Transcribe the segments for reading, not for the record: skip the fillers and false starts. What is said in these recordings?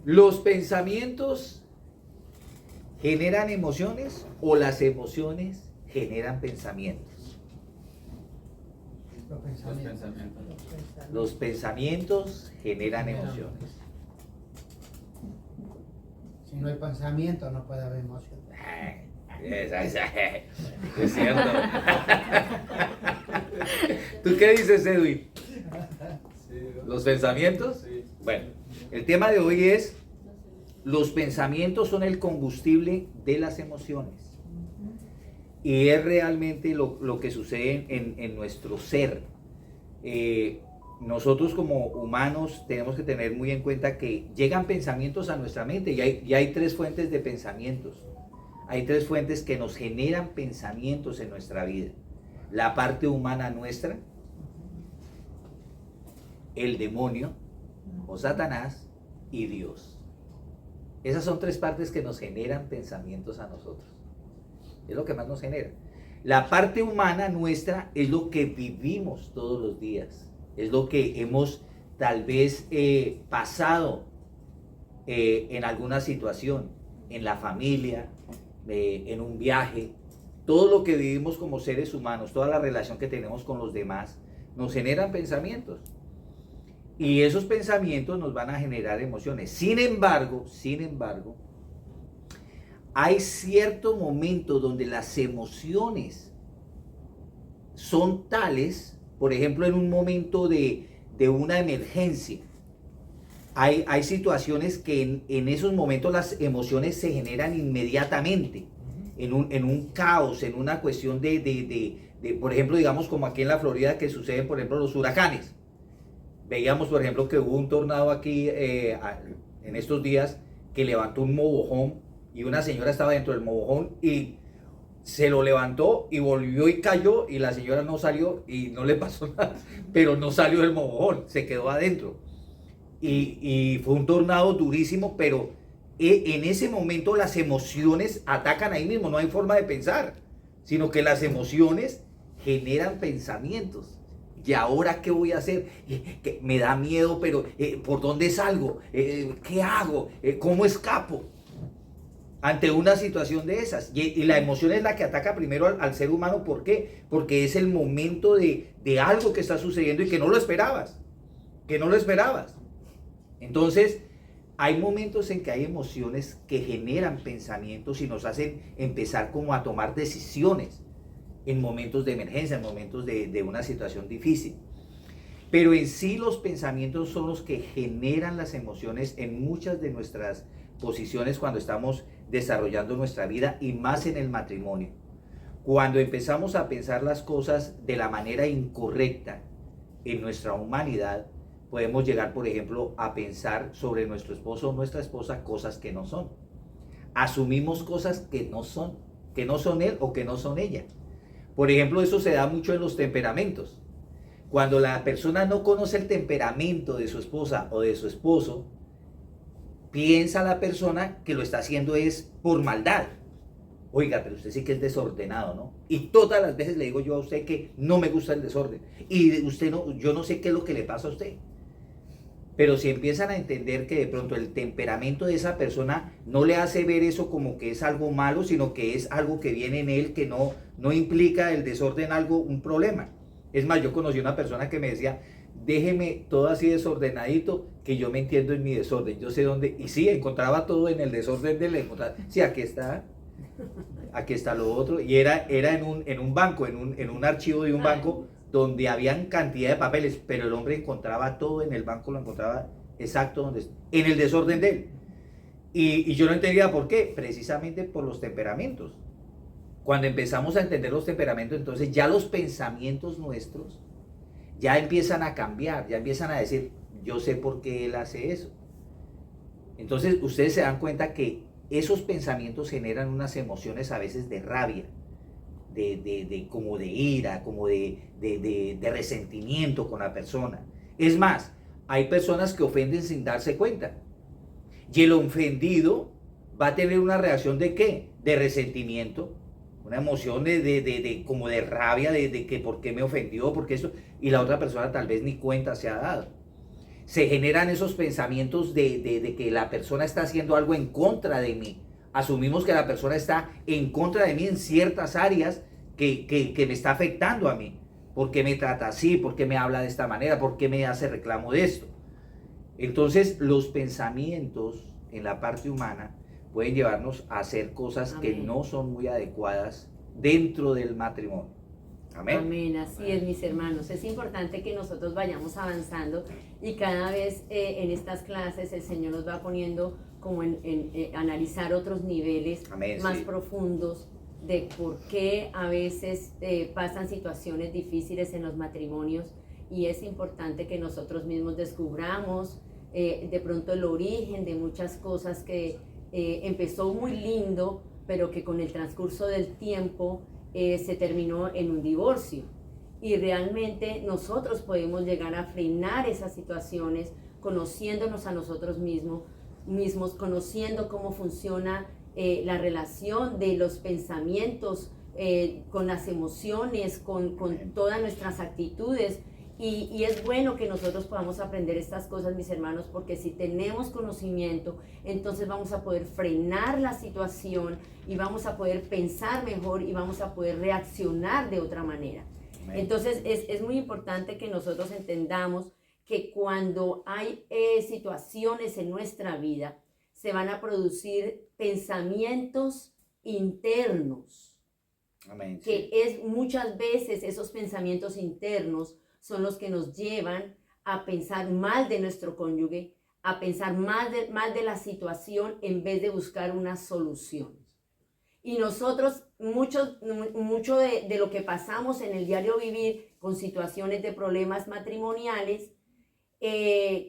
¿Los pensamientos generan emociones o las emociones generan pensamientos? Los pensamientos. Los pensamientos generan emociones. Si no hay pensamiento, no puede haber emoción. Es cierto. ¿Tú qué dices, Edwin? ¿Los pensamientos? Sí. Bueno, el tema de hoy es: los pensamientos son el combustible de las emociones. Y es realmente lo que sucede en nuestro ser. Nosotros como humanos tenemos que tener muy en cuenta que llegan pensamientos a nuestra mente y hay tres fuentes de pensamientos. Hay tres fuentes que nos generan pensamientos en nuestra vida: la parte humana nuestra, el demonio o Satanás y Dios. Esas son tres partes que nos generan pensamientos a nosotros. Es lo que más nos genera. La parte humana nuestra es lo que vivimos todos los días. Es lo que hemos tal vez pasado en alguna situación, en la familia, en un viaje. Todo lo que vivimos como seres humanos, toda la relación que tenemos con los demás, nos generan pensamientos. Y esos pensamientos nos van a generar emociones. Sin embargo, hay cierto momento donde las emociones son tales, por ejemplo, en un momento de una emergencia. Hay situaciones que en esos momentos las emociones se generan inmediatamente, en un caos, en una cuestión por ejemplo, digamos como aquí en la Florida que suceden, por ejemplo, los huracanes. Veíamos, por ejemplo, que hubo un tornado aquí en estos días que levantó un mogollón y una señora estaba dentro del mogollón y se lo levantó y volvió y cayó y la señora no salió y no le pasó nada, pero no salió del mogollón, se quedó adentro. Y fue un tornado durísimo, pero en ese momento las emociones atacan ahí mismo, no hay forma de pensar, sino que las emociones generan pensamientos. ¿Y ahora qué voy a hacer? Que me da miedo, pero ¿por dónde salgo? ¿Qué hago? ¿Cómo escapo? Ante una situación de esas. Y la emoción es la que ataca primero al ser humano. ¿Por qué? Porque es el momento de algo que está sucediendo y que no lo esperabas. Que no lo esperabas. Entonces, hay momentos en que hay emociones que generan pensamientos y nos hacen empezar como a tomar decisiones en momentos de emergencia, en momentos de una situación difícil. Pero en sí los pensamientos son los que generan las emociones en muchas de nuestras posiciones cuando estamos desarrollando nuestra vida y más en el matrimonio. Cuando empezamos a pensar las cosas de la manera incorrecta en nuestra humanidad, podemos llegar, por ejemplo, a pensar sobre nuestro esposo o nuestra esposa cosas que no son. Asumimos cosas que no son él o que no son ella. Por ejemplo, eso se da mucho en los temperamentos. Cuando la persona no conoce el temperamento de su esposa o de su esposo, piensa la persona que lo está haciendo es por maldad. Oiga, pero usted sí que es desordenado, ¿no? Y todas las veces le digo yo a usted que no me gusta el desorden. Y usted no, yo no sé qué es lo que le pasa a usted. Pero si empiezan a entender que de pronto el temperamento de esa persona no le hace ver eso como que es algo malo, sino que es algo que viene en él, que no implica el desorden un problema. Es más, yo conocí una persona que me decía: déjeme todo así desordenadito, que yo me entiendo en mi desorden, yo sé dónde. Y sí, encontraba todo en el desorden de él. Sí, aquí está lo otro. Y era en un banco, en un archivo de un banco, donde habían cantidad de papeles, pero el hombre encontraba todo en el banco, lo encontraba exacto en el desorden de él. Y yo no entendía por qué, precisamente por los temperamentos. Cuando empezamos a entender los temperamentos, entonces ya los pensamientos nuestros ya empiezan a cambiar, ya empiezan a decir: yo sé por qué él hace eso. Entonces ustedes se dan cuenta que esos pensamientos generan unas emociones a veces de rabia, como de ira, como de resentimiento con la persona. Es más, hay personas que ofenden sin darse cuenta. Y el ofendido va a tener una reacción ¿de qué? De resentimiento, una emoción como de rabia, de que por qué me ofendió, porque eso, y la otra persona tal vez ni cuenta se ha dado. Se generan esos pensamientos de que la persona está haciendo algo en contra de mí. Asumimos que la persona está en contra de mí en ciertas áreas que me está afectando a mí. ¿Por qué me trata así? ¿Por qué me habla de esta manera? ¿Por qué me hace reclamo de esto? Entonces, los pensamientos en la parte humana pueden llevarnos a hacer cosas que no son muy adecuadas dentro del matrimonio. Amén. Amén, así es, mis hermanos. Es importante que nosotros vayamos avanzando y cada vez en estas clases el Señor nos va poniendo como en analizar otros niveles Amén, más sí. profundos de por qué a veces pasan situaciones difíciles en los matrimonios, y es importante que nosotros mismos descubramos de pronto el origen de muchas cosas que empezó muy lindo, pero que con el transcurso del tiempo se terminó en un divorcio. Y realmente nosotros podemos llegar a frenar esas situaciones conociéndonos a nosotros mismos, conociendo cómo funciona la relación de los pensamientos con las emociones, con todas nuestras actitudes. Y es bueno que nosotros podamos aprender estas cosas, mis hermanos, porque si tenemos conocimiento, entonces vamos a poder frenar la situación y vamos a poder pensar mejor y vamos a poder reaccionar de otra manera. Amén. Entonces es muy importante que nosotros entendamos que cuando hay situaciones en nuestra vida, se van a producir pensamientos internos. Amén, sí. Que es muchas veces esos pensamientos internos son los que nos llevan a pensar mal de nuestro cónyuge, a pensar mal de la situación en vez de buscar una solución. Y nosotros, mucho de lo que pasamos en el diario vivir con situaciones de problemas matrimoniales,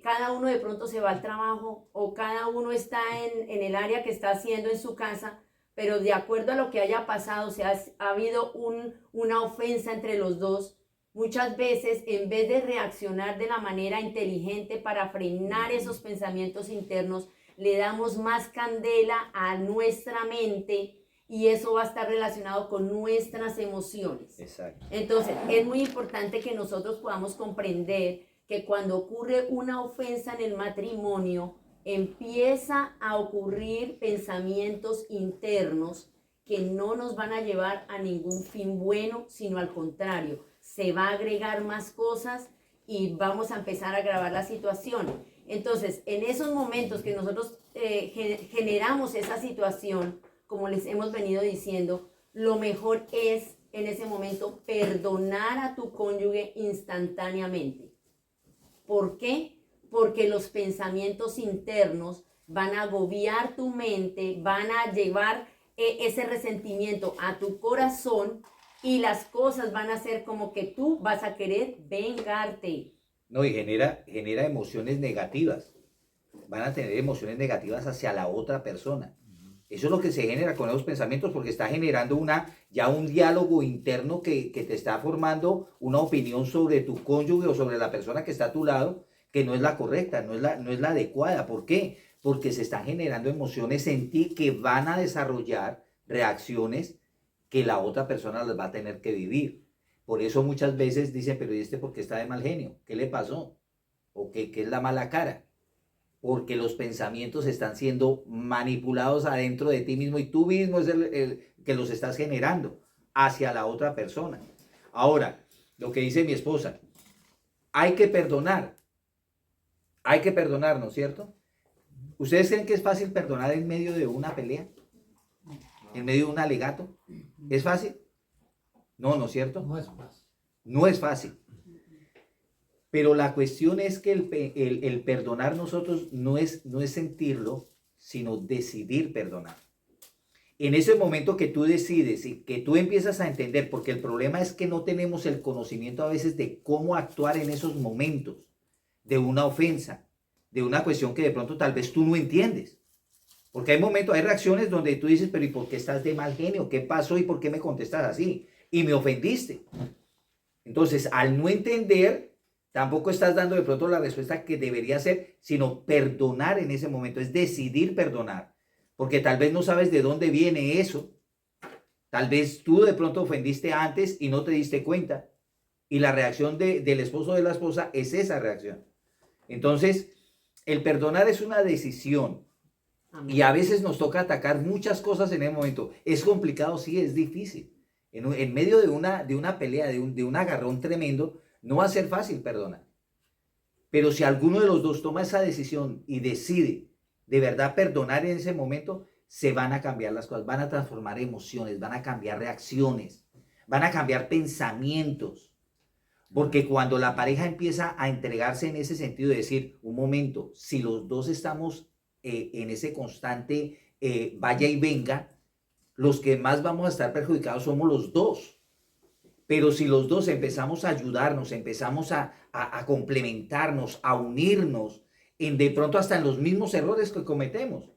cada uno de pronto se va al trabajo o cada uno está en el área que está haciendo en su casa, pero de acuerdo a lo que haya pasado, ha habido una ofensa entre los dos. Muchas veces, en vez de reaccionar de la manera inteligente para frenar esos pensamientos internos, le damos más candela a nuestra mente y eso va a estar relacionado con nuestras emociones. Exacto. Entonces, es muy importante que nosotros podamos comprender que cuando ocurre una ofensa en el matrimonio, empieza a ocurrir pensamientos internos que no nos van a llevar a ningún fin bueno, sino al contrario, se va a agregar más cosas y vamos a empezar a agravar la situación. Entonces, en esos momentos que nosotros generamos esa situación, como les hemos venido diciendo, lo mejor es en ese momento perdonar a tu cónyuge instantáneamente. ¿Por qué? Porque los pensamientos internos van a agobiar tu mente, van a llevar ese resentimiento a tu corazón y las cosas van a ser como que tú vas a querer vengarte. No, y genera emociones negativas. Van a tener emociones negativas hacia la otra persona. Eso es lo que se genera con esos pensamientos, porque está generando ya un diálogo interno que te está formando una opinión sobre tu cónyuge o sobre la persona que está a tu lado, que no es la correcta, no es la adecuada. ¿Por qué? Porque se están generando emociones en ti que van a desarrollar reacciones que la otra persona las va a tener que vivir. Por eso muchas veces dicen, pero ¿y este por qué está de mal genio? ¿Qué le pasó? ¿O qué es la mala cara? Porque los pensamientos están siendo manipulados adentro de ti mismo y tú mismo es el que los estás generando hacia la otra persona. Ahora, lo que dice mi esposa, hay que perdonar, ¿no es cierto? ¿Ustedes creen que es fácil perdonar en medio de una pelea? ¿En medio de un alegato? ¿Es fácil? No, ¿no es cierto? No es fácil. No es fácil. Pero la cuestión es que el perdonar nosotros no es sentirlo, sino decidir perdonar. En ese momento que tú decides y que tú empiezas a entender, porque el problema es que no tenemos el conocimiento a veces de cómo actuar en esos momentos de una ofensa, de una cuestión que de pronto tal vez tú no entiendes. Porque hay momentos, hay reacciones donde tú dices, pero ¿y por qué estás de mal genio? ¿Qué pasó y por qué me contestas así? Y me ofendiste. Entonces, al no entender, tampoco estás dando de pronto la respuesta que debería ser, sino perdonar en ese momento, es decidir perdonar. Porque tal vez no sabes de dónde viene eso. Tal vez tú de pronto ofendiste antes y no te diste cuenta. Y la reacción del esposo o de la esposa es esa reacción. Entonces, el perdonar es una decisión. Amén. Y a veces nos toca atacar muchas cosas en el momento. Es complicado, sí, es difícil. En medio de una pelea, de un agarrón tremendo, no va a ser fácil perdonar. Pero si alguno de los dos toma esa decisión y decide de verdad perdonar en ese momento, se van a cambiar las cosas, van a transformar emociones, van a cambiar reacciones, van a cambiar pensamientos. Porque cuando la pareja empieza a entregarse en ese sentido de decir, un momento, si los dos estamos en ese constante vaya y venga, los que más vamos a estar perjudicados somos los dos. Pero si los dos empezamos a ayudarnos, empezamos a complementarnos, a unirnos, de pronto hasta en los mismos errores que cometemos.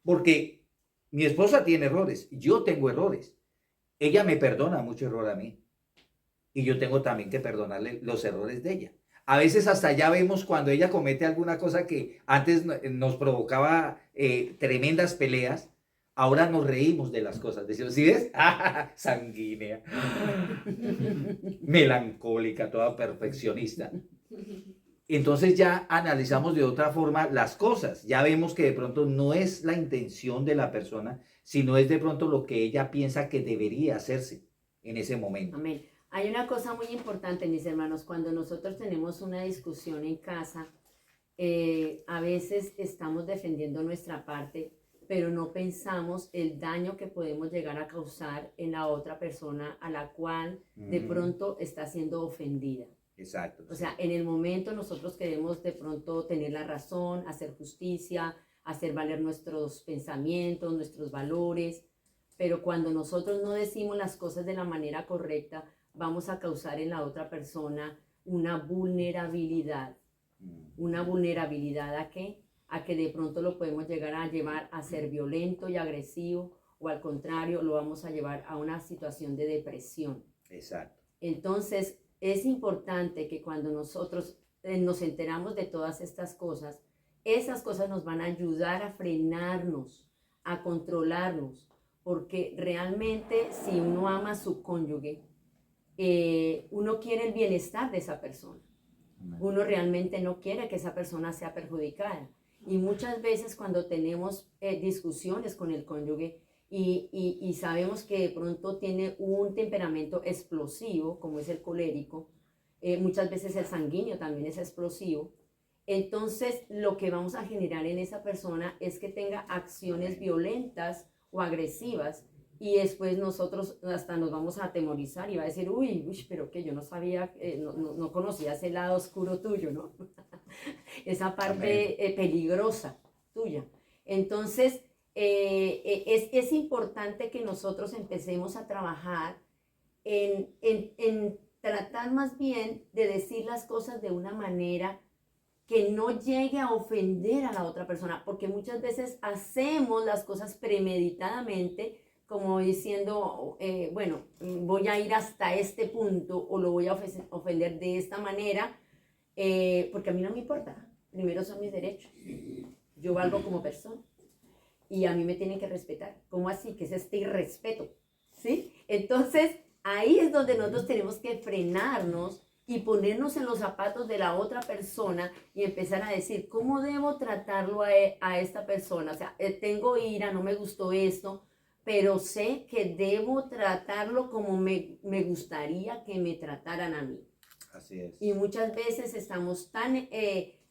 Porque mi esposa tiene errores, yo tengo errores. Ella me perdona mucho error a mí. Y yo tengo también que perdonarle los errores de ella. A veces hasta ya vemos cuando ella comete alguna cosa que antes nos provocaba tremendas peleas, ahora nos reímos de las cosas. Decimos, ¿sí ves? Sanguínea, melancólica, toda perfeccionista. Entonces ya analizamos de otra forma las cosas. Ya vemos que de pronto no es la intención de la persona, sino es de pronto lo que ella piensa que debería hacerse en ese momento. Amén. Hay una cosa muy importante, mis hermanos, cuando nosotros tenemos una discusión en casa, a veces estamos defendiendo nuestra parte, pero no pensamos el daño que podemos llegar a causar en la otra persona a la cual de pronto está siendo ofendida. Exacto. O sea, en el momento nosotros queremos de pronto tener la razón, hacer justicia, hacer valer nuestros pensamientos, nuestros valores, pero cuando nosotros no decimos las cosas de la manera correcta, vamos a causar en la otra persona una vulnerabilidad. ¿Una vulnerabilidad a qué? A que de pronto lo podemos llegar a llevar a ser violento y agresivo, o al contrario, lo vamos a llevar a una situación de depresión. Exacto. Entonces, es importante que cuando nosotros nos enteramos de todas estas cosas, esas cosas nos van a ayudar a frenarnos, a controlarnos, porque realmente si uno ama a su cónyuge, uno quiere el bienestar de esa persona. Uno realmente no quiere que esa persona sea perjudicada. Y muchas veces cuando tenemos discusiones con el cónyuge y sabemos que de pronto tiene un temperamento explosivo, como es el colérico, muchas veces el sanguíneo también es explosivo, entonces lo que vamos a generar en esa persona es que tenga acciones violentas o agresivas, y después nosotros hasta nos vamos a atemorizar y va a decir, uy, pero que yo no sabía, no conocía ese lado oscuro tuyo, ¿no? Esa parte peligrosa tuya. Entonces, es importante que nosotros empecemos a trabajar en tratar más bien de decir las cosas de una manera que no llegue a ofender a la otra persona, porque muchas veces hacemos las cosas premeditadamente, como diciendo, bueno, voy a ir hasta este punto o lo voy a ofender de esta manera, porque a mí no me importa. Primero son mis derechos. Yo valgo como persona y a mí me tienen que respetar. ¿Cómo así? ¿Qué es este irrespeto? ¿Sí? Entonces, ahí es donde nosotros tenemos que frenarnos y ponernos en los zapatos de la otra persona y empezar a decir, ¿cómo debo tratarlo a esta persona? O sea, tengo ira, no me gustó esto, pero sé que debo tratarlo como me gustaría que me trataran a mí. Así es. Y muchas veces estamos tan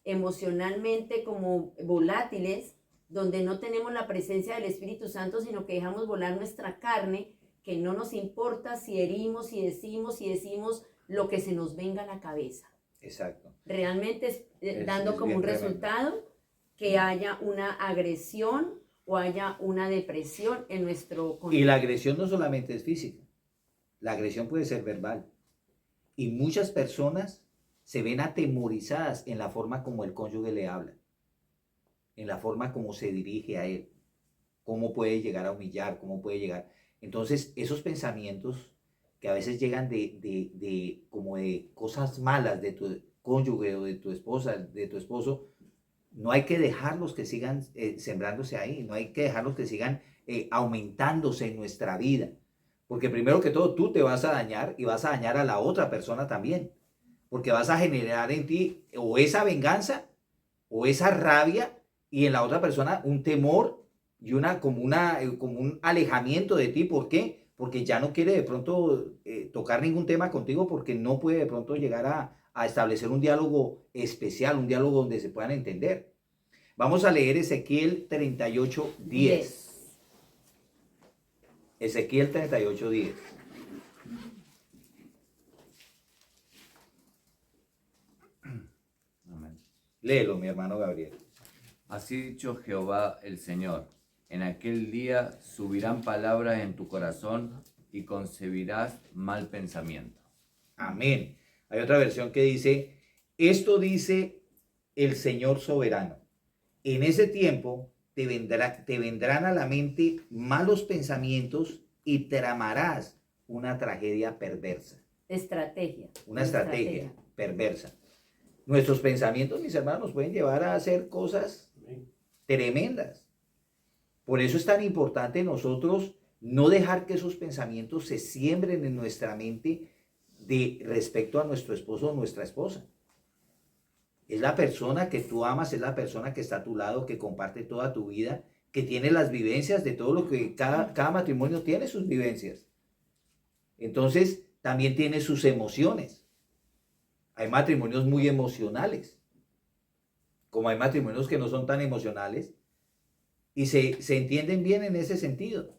emocionalmente como volátiles, donde no tenemos la presencia del Espíritu Santo, sino que dejamos volar nuestra carne, que no nos importa si herimos, si decimos lo que se nos venga a la cabeza. Exacto. Realmente dando como un resultado que haya una agresión o haya una depresión en nuestro cónyuge. Y la agresión no solamente es física, la agresión puede ser verbal. Y muchas personas se ven atemorizadas en la forma como el cónyuge le habla, en la forma como se dirige a él, cómo puede llegar a humillar, cómo puede llegar. Entonces, esos pensamientos que a veces llegan como de cosas malas de tu cónyuge o de tu esposa, de tu esposo, no hay que dejarlos que sigan sembrándose ahí, no hay que dejarlos que sigan aumentándose en nuestra vida, porque primero que todo tú te vas a dañar y vas a dañar a la otra persona también, porque vas a generar en ti o esa venganza o esa rabia y en la otra persona un temor y como un alejamiento de ti. ¿Por qué? Porque ya no quiere de pronto tocar ningún tema contigo porque no puede de pronto llegar a establecer un diálogo especial, un diálogo donde se puedan entender. Vamos a leer Ezequiel 38:10. Ezequiel 38:10. Léelo, mi hermano Gabriel. Así dicho Jehová el Señor, en aquel día subirán palabras en tu corazón y concebirás mal pensamiento. Amén. Hay otra versión que dice, esto dice el Señor soberano. En ese tiempo te vendrán a la mente malos pensamientos y tramarás una tragedia perversa. Estrategia. Una estrategia perversa. Nuestros pensamientos, mis hermanos, nos pueden llevar a hacer cosas tremendas. Por eso es tan importante nosotros no dejar que esos pensamientos se siembren en nuestra mente respecto a nuestro esposo o nuestra esposa. Es la persona que tú amas, es la persona que está a tu lado, que comparte toda tu vida, que tiene las vivencias de todo lo que cada matrimonio tiene sus vivencias. Entonces, también tiene sus emociones. Hay matrimonios muy emocionales, como hay matrimonios que no son tan emocionales, y se entienden bien en ese sentido.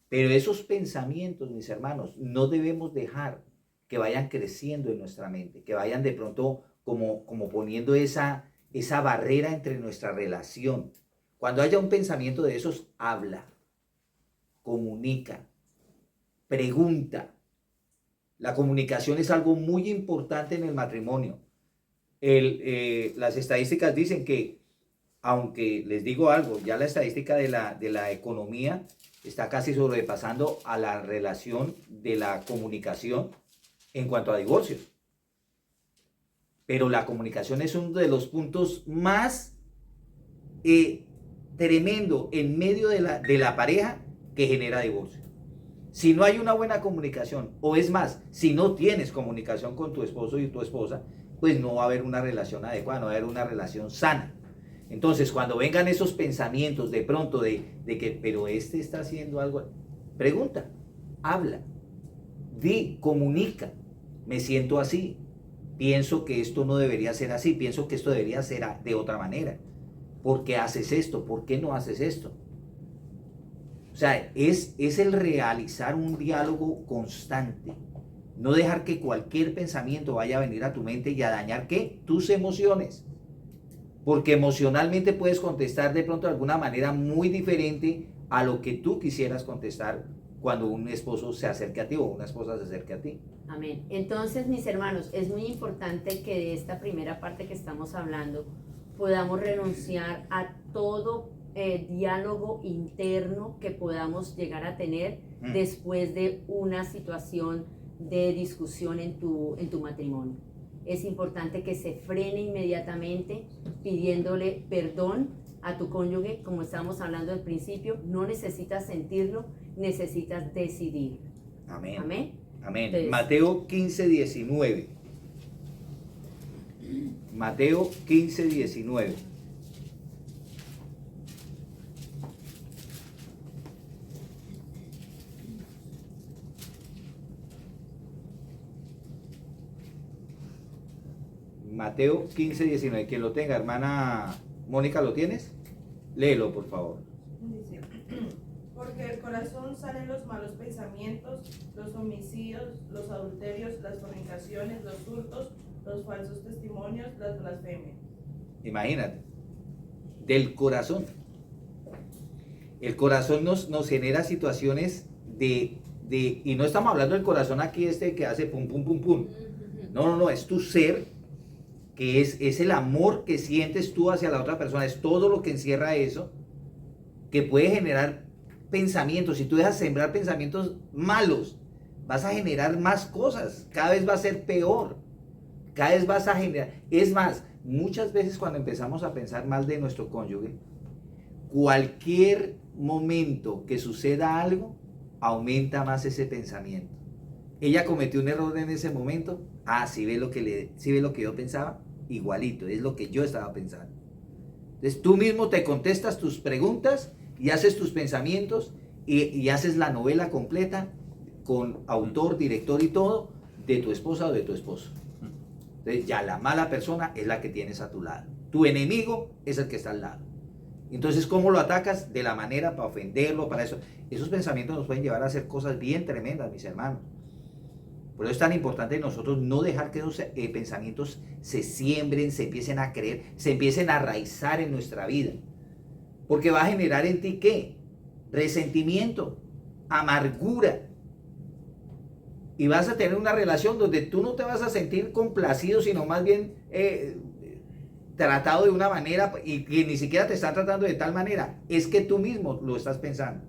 Pero esos pensamientos, mis hermanos, no debemos dejar que vayan creciendo en nuestra mente, que vayan de pronto como poniendo esa barrera entre nuestra relación. Cuando haya un pensamiento de esos, habla, comunica, pregunta. La comunicación es algo muy importante en el matrimonio. Las estadísticas dicen que, aunque les digo algo, ya la estadística de la economía está casi sobrepasando a la relación de la comunicación en cuanto a divorcios. Pero la comunicación es uno de los puntos más tremendo en medio de la pareja que genera divorcio. Si no hay una buena comunicación, o es más, si no tienes comunicación con tu esposo y tu esposa, pues no va a haber una relación adecuada, no va a haber una relación sana. Entonces, cuando vengan esos pensamientos de pronto de que, pero este está haciendo algo, pregunta, habla, comunica, me siento así, pienso que esto no debería ser así, pienso que esto debería ser de otra manera. ¿Por qué haces esto? ¿Por qué no haces esto? O sea, es el realizar un diálogo constante. No dejar que cualquier pensamiento vaya a venir a tu mente y a dañar, ¿qué? Tus emociones. Porque emocionalmente puedes contestar de pronto de alguna manera muy diferente a lo que tú quisieras contestar cuando un esposo se acerque a ti o una esposa se acerque a ti. Amén. Entonces, mis hermanos, es muy importante que de esta primera parte que estamos hablando podamos renunciar a todo diálogo interno que podamos llegar a tener después de una situación de discusión en tu matrimonio. Es importante que se frene inmediatamente pidiéndole perdón a tu cónyuge, como estábamos hablando al principio. No necesitas sentirlo, necesitas decidir. Amén. Amén. Amén. Entonces, Mateo 15:19. Mateo 15:19. Mateo 15:19. Quien lo tenga, hermana Mónica, ¿lo tienes? Léelo, por favor. Dice, porque del corazón salen los malos pensamientos, los homicidios, los adulterios, las fornicaciones, los hurtos, los falsos testimonios, las blasfemias. Imagínate, del corazón. El corazón nos genera situaciones y no estamos hablando del corazón aquí que hace pum, pum, pum, pum. No, es tu ser, que es el amor que sientes tú hacia la otra persona, es todo lo que encierra eso, que puede generar pensamientos. Si tú dejas sembrar pensamientos malos, vas a generar más cosas, cada vez va a ser peor, cada vez vas a generar, es más, muchas veces cuando empezamos a pensar mal de nuestro cónyuge, cualquier momento que suceda algo, aumenta más ese pensamiento. Ella cometió un error en ese momento, Ah, ¿sí ve sí ve lo que yo pensaba? Igualito, es lo que yo estaba pensando. Entonces tú mismo te contestas tus preguntas y haces tus pensamientos y haces la novela completa con autor, director y todo de tu esposa o de tu esposo. Entonces ya la mala persona es la que tienes a tu lado. Tu enemigo es el que está al lado. Entonces, ¿cómo lo atacas? De la manera para ofenderlo, para eso. Esos pensamientos nos pueden llevar a hacer cosas bien tremendas, mis hermanos. Por eso es tan importante nosotros no dejar que esos pensamientos se siembren, se empiecen a creer, se empiecen a arraizar en nuestra vida. Porque va a generar en ti, ¿qué? Resentimiento, amargura. Y vas a tener una relación donde tú no te vas a sentir complacido, sino más bien tratado de una manera y que ni siquiera te están tratando de tal manera. Es que tú mismo lo estás pensando.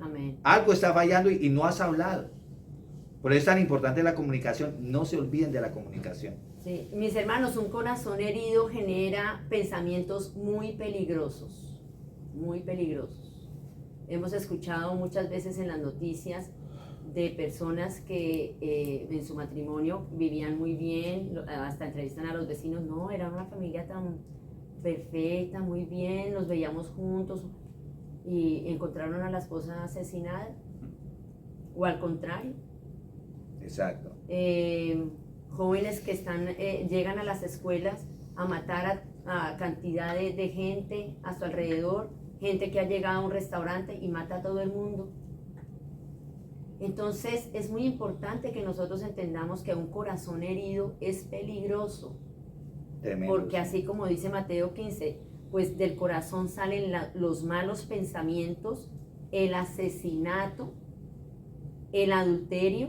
Amén. Algo está fallando y no has hablado. Por eso es tan importante la comunicación. No se olviden de la comunicación. Sí, mis hermanos, un corazón herido genera pensamientos muy peligrosos, muy peligrosos. Hemos escuchado muchas veces en las noticias de personas que en su matrimonio vivían muy bien, hasta entrevistan a los vecinos, no, era una familia tan perfecta, muy bien, nos veíamos juntos y encontraron a la esposa asesinada, o al contrario. Exacto. Jóvenes que llegan a las escuelas a matar a cantidad de gente a su alrededor, gente que ha llegado a un restaurante y mata a todo el mundo. Entonces es muy importante que nosotros entendamos que un corazón herido es peligroso. Tremendo. Porque así como dice Mateo 15, pues del corazón salen los malos pensamientos, el asesinato, el adulterio,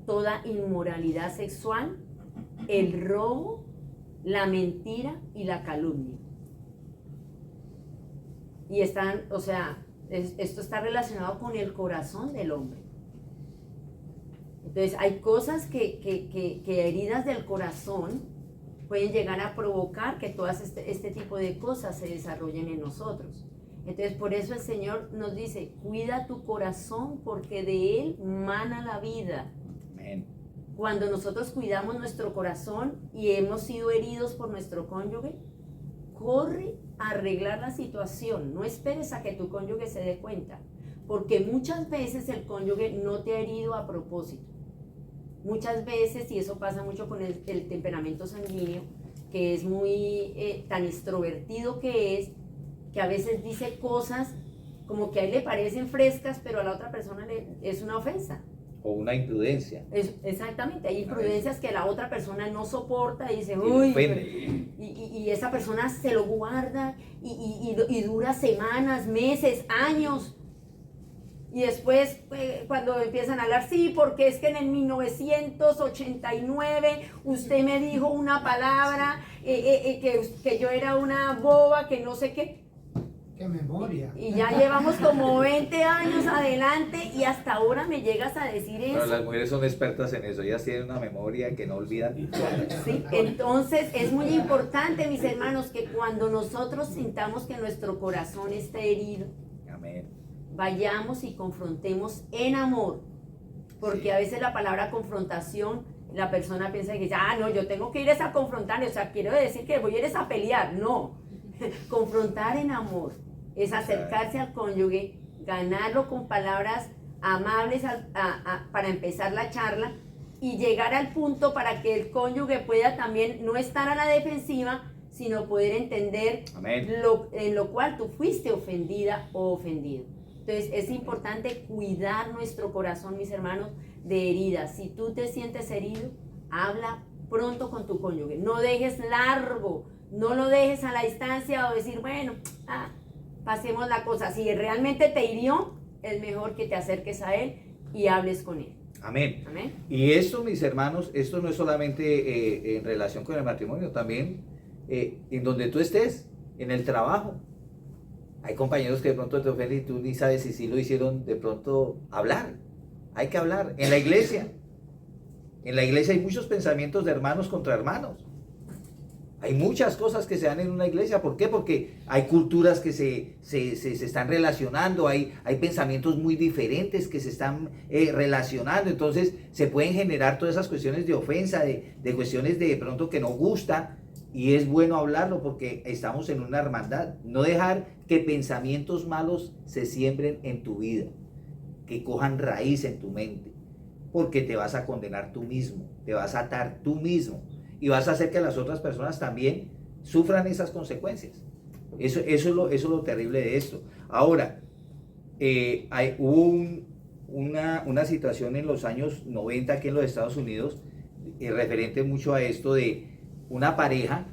toda inmoralidad sexual, el robo, la mentira y la calumnia. Y están, o sea, esto está relacionado con el corazón del hombre. Entonces hay cosas que heridas del corazón pueden llegar a provocar que todas este tipo de cosas se desarrollen en nosotros. Entonces por eso el Señor nos dice, cuida tu corazón porque de él mana la vida. Amén. Cuando nosotros cuidamos nuestro corazón y hemos sido heridos por nuestro cónyuge, corre a arreglar la situación, no esperes a que tu cónyuge se dé cuenta, porque muchas veces el cónyuge no te ha herido a propósito. Muchas veces, y eso pasa mucho con el temperamento sanguíneo, que es muy tan extrovertido que a veces dice cosas como que a él le parecen frescas, pero a la otra persona es una ofensa. O una imprudencia. Exactamente, hay imprudencias que la otra persona no soporta y dice, Y uy, ofende. y esa persona se lo guarda y dura semanas, meses, años. Y después cuando empiezan a hablar, sí, porque es que en el 1989 usted me dijo una palabra, que yo era una boba, que no sé qué. ¡Qué memoria! Y ya llevamos como 20 años adelante y hasta ahora me llegas a decir eso. Pero las mujeres son expertas en eso, ellas tienen una memoria que no olvidan. Sí, entonces es muy importante, mis hermanos, que cuando nosotros sintamos que nuestro corazón está herido, Amén. vayamos y confrontemos en amor, porque Sí. a veces la palabra confrontación, la persona piensa que no, yo tengo que ir a confrontar, o sea, quiero decir que voy a ir a pelear, no. Confrontar en amor es acercarse al cónyuge, ganarlo con palabras amables para empezar la charla y llegar al punto para que el cónyuge pueda también no estar a la defensiva, sino poder entender Amén. en lo cual tú fuiste ofendida o ofendido. Entonces es importante cuidar nuestro corazón, mis hermanos, de heridas. Si tú te sientes herido, habla pronto con tu cónyuge. No dejes largo, no lo dejes a la distancia o decir, bueno, pasemos la cosa. Si realmente te hirió, es mejor que te acerques a él y hables con él. Amén. Amén. Y esto, mis hermanos, esto no es solamente en relación con el matrimonio, también en donde tú estés, en el trabajo. Hay compañeros que de pronto te ofenden y tú ni sabes si sí lo hicieron de pronto hablar. Hay que hablar. En la iglesia hay muchos pensamientos de hermanos contra hermanos. Hay muchas cosas que se dan en una iglesia. ¿Por qué? Porque hay culturas que se están relacionando, hay pensamientos muy diferentes que se están relacionando. Entonces se pueden generar todas esas cuestiones de ofensa, de cuestiones de pronto que no gustan. Y es bueno hablarlo porque estamos en una hermandad. No dejar que pensamientos malos se siembren en tu vida, que cojan raíz en tu mente, porque te vas a condenar tú mismo, te vas a atar tú mismo y vas a hacer que las otras personas también sufran esas consecuencias. Eso es lo terrible de esto. Ahora, hubo una situación en los años 90 aquí en los Estados Unidos, referente mucho a esto de una pareja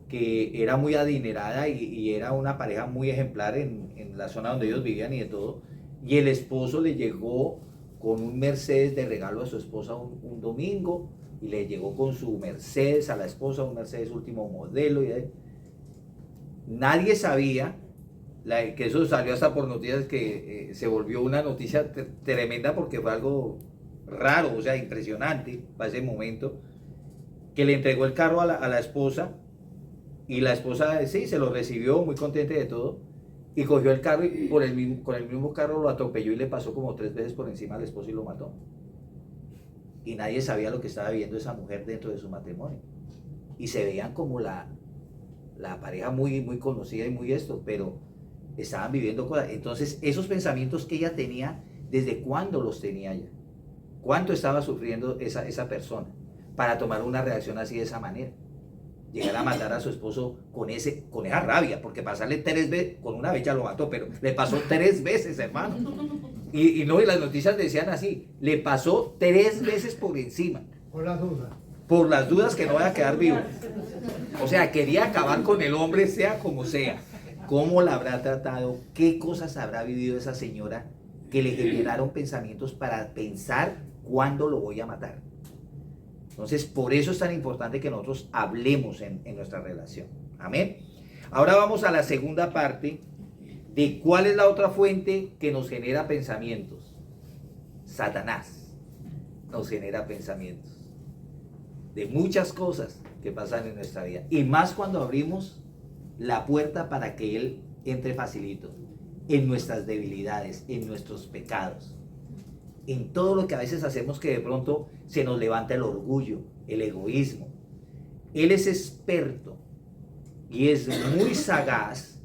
que era muy adinerada y era una pareja muy ejemplar en la zona donde ellos vivían y de todo, y el esposo le llegó con un Mercedes de regalo a su esposa un domingo, y le llegó con su Mercedes a la esposa, un Mercedes último modelo, nadie sabía, que eso salió hasta por noticias, que se volvió una noticia tremenda porque fue algo raro, o sea, impresionante para ese momento, que le entregó el carro a la esposa, y la esposa sí, se lo recibió muy contenta de todo, y cogió el carro y con el mismo carro lo atropelló y le pasó como 3 veces por encima al esposo y lo mató. Y nadie sabía lo que estaba viviendo esa mujer dentro de su matrimonio. Y se veían como la pareja muy, muy conocida y muy esto, pero estaban viviendo cosas. Entonces, esos pensamientos que ella tenía, ¿desde cuándo los tenía ella? ¿Cuánto estaba sufriendo esa persona para tomar una reacción así de esa manera? Llegar a matar a su esposo con esa rabia, porque pasarle 3 veces, con una vez ya lo mató, pero le pasó 3 veces, hermano. Y las noticias decían así, le pasó 3 veces por encima. Por las dudas. Por las dudas que no vaya a quedar vivo. O sea, quería acabar con el hombre, sea como sea. ¿Cómo la habrá tratado? ¿Qué cosas habrá vivido esa señora que le generaron pensamientos para pensar cuándo lo voy a matar? Entonces, por eso es tan importante que nosotros hablemos en nuestra relación. Amén. Ahora vamos a la segunda parte de cuál es la otra fuente que nos genera pensamientos. Satanás nos genera pensamientos de muchas cosas que pasan en nuestra vida. Y más cuando abrimos la puerta para que él entre facilito en nuestras debilidades, en nuestros pecados, en todo lo que a veces hacemos que de pronto se nos levanta el orgullo, el egoísmo. Él es experto y es muy sagaz